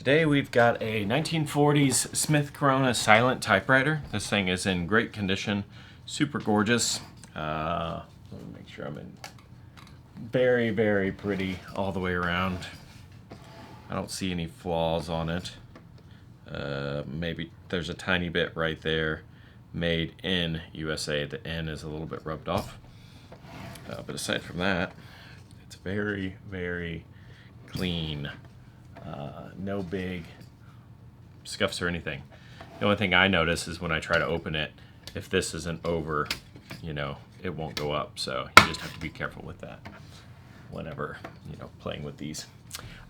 Today we've got a 1940s Smith Corona silent typewriter. This thing is in great condition, super gorgeous. Let me make sure I'm in. Very, very pretty all the way around. I don't see any flaws on it. Maybe there's a tiny bit right there. Made in USA. The N is a little bit rubbed off. But aside from that, it's very, very clean. No big scuffs or anything. The only thing I notice is when I try to open it, if this isn't over, it won't go up. So you just have to be careful with that whenever, playing with these.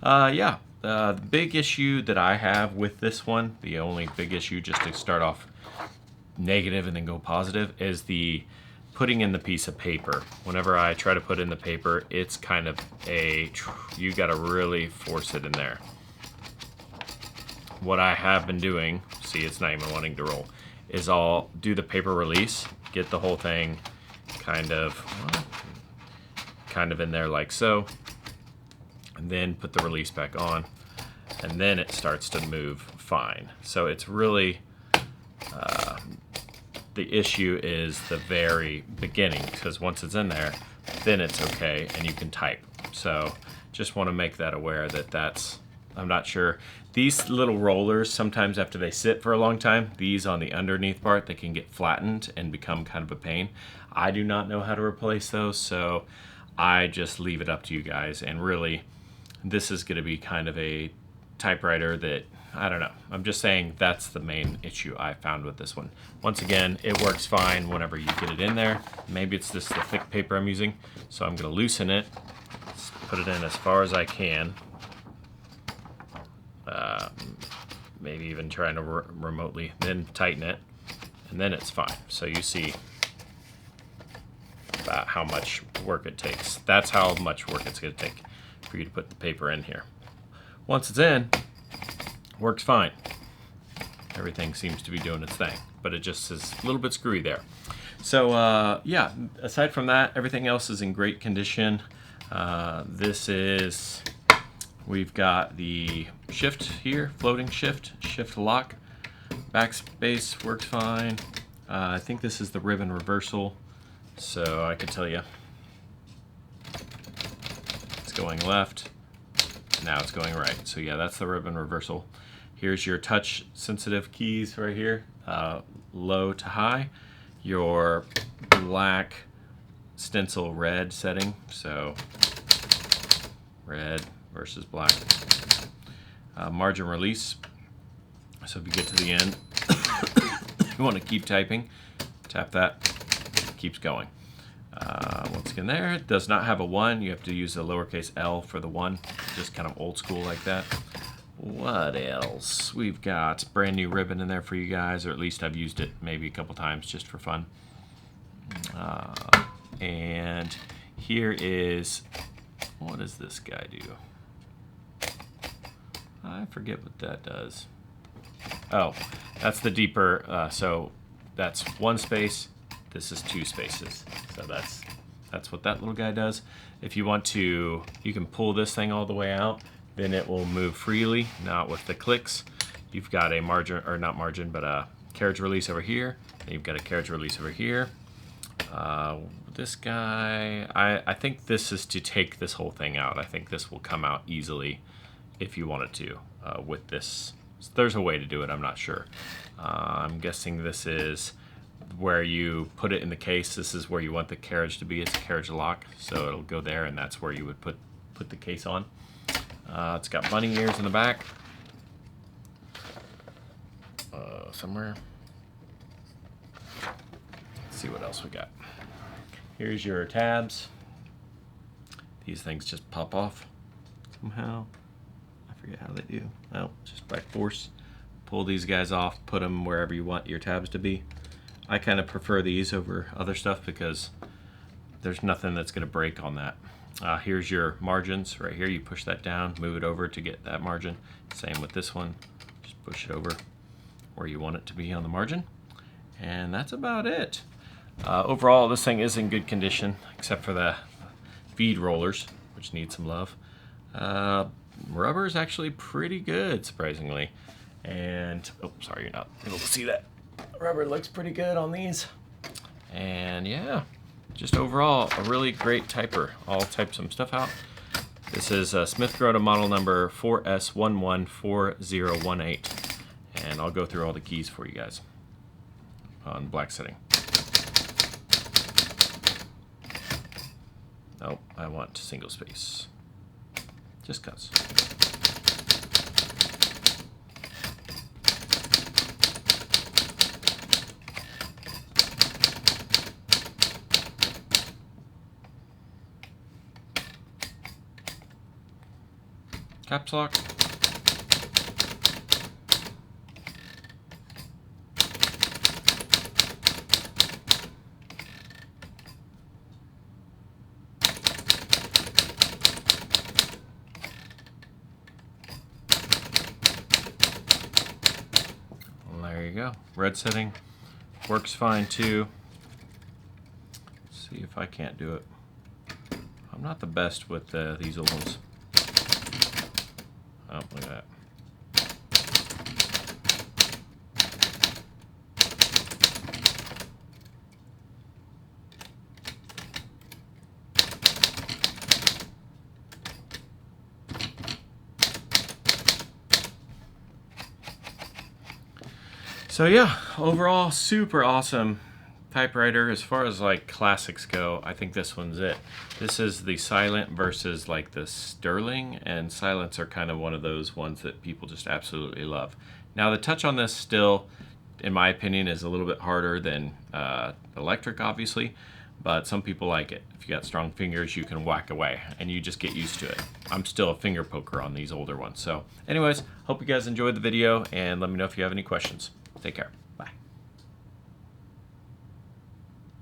The big issue that I have with this one, the only big issue, just to start off negative and then go positive, is the putting in the piece of paper. Whenever I try to put in the paper, it's kind of you gotta really force it in there. What I have been doing, see, it's not even wanting to roll, is I'll do the paper release, get the whole thing kind of in there like so, and then put the release back on, and then it starts to move fine. So it's really, the issue is the very beginning, because once it's in there, then it's okay and you can type. So just want to make that aware that's, I'm not sure. These little rollers, sometimes after they sit for a long time, these on the underneath part, they can get flattened and become kind of a pain. I do not know how to replace those, so I just leave it up to you guys. And really, this is going to be kind of a typewriter that, I don't know. I'm just saying that's the main issue I found with this one. Once again, it works fine whenever you get it in there. Maybe it's just the thick paper I'm using, so I'm going to loosen it, put it in as far as I can. Maybe even trying to remotely, then tighten it, and then it's fine. So you see about how much work it takes. That's how much work it's going to take for you to put the paper in here. Once it's in, works fine. Everything seems to be doing its thing, but it just is a little bit screwy there. So aside from that, everything else is in great condition. We've got the shift here, floating shift lock. Backspace works fine. I think this is the ribbon reversal, so I can tell you it's going left, now it's going right. So yeah, that's the ribbon reversal. Here's your touch sensitive keys right here, low to high, your black stencil red setting, so red versus black. Margin release, so if you get to the end, you want to keep typing, tap that, it keeps going. Once again there, it does not have a 1, you have to use the lowercase l for the 1, just kind of old school like that. What else? We've got brand new ribbon in there for you guys, or at least I've used it maybe a couple times just for fun. And here is, what does this guy do? I forget what that does. Oh, that's the deeper, so that's 1 space, this is 2 spaces. So that's what that little guy does. If you want to, you can pull this thing all the way out, then it will move freely, not with the clicks. You've got a margin, or not margin, but a carriage release over here, and you've got a carriage release over here. This guy, I think this is to take this whole thing out. I think this will come out easily if you wanted to with this. There's a way to do it, I'm not sure. I'm guessing this is where you put it in the case. This is where you want the carriage to be. It's a carriage lock, so it'll go there, and that's where you would put the case on. It's got bunny ears in the back. Somewhere. Let's see what else we got. Here's your tabs. These things just pop off somehow. I forget how they do. Oh, just by force. Pull these guys off, put them wherever you want your tabs to be. I kind of prefer these over other stuff because there's nothing that's going to break on that. Here's your margins right here. You push that down, move it over to get that margin. Same with this one. Just push it over where you want it to be on the margin. And that's about it. Overall, this thing is in good condition, except for the feed rollers, which need some love. rubber is actually pretty good, surprisingly. And, oh, sorry, you're not able to see that. Rubber looks pretty good on these. And yeah, just overall, a really great typer. I'll type some stuff out. This is Smith Corona model number 4S114018. And I'll go through all the keys for you guys on black setting. Nope, I want single space. Just cuts. Caps lock. There you go. Red setting works fine too. Let's see if I can't do it. I'm not the best with these old ones. Oh, look at that. So yeah, overall super awesome typewriter. As far as like classics go, I think this one's it. This is the Silent versus like the Sterling, and Silents are kind of one of those ones that people just absolutely love. Now the touch on this still, in my opinion, is a little bit harder than electric, obviously, but some people like it. If you got strong fingers, you can whack away and you just get used to it. I'm still a finger poker on these older ones. So anyways, hope you guys enjoyed the video, and let me know if you have any questions. Take care.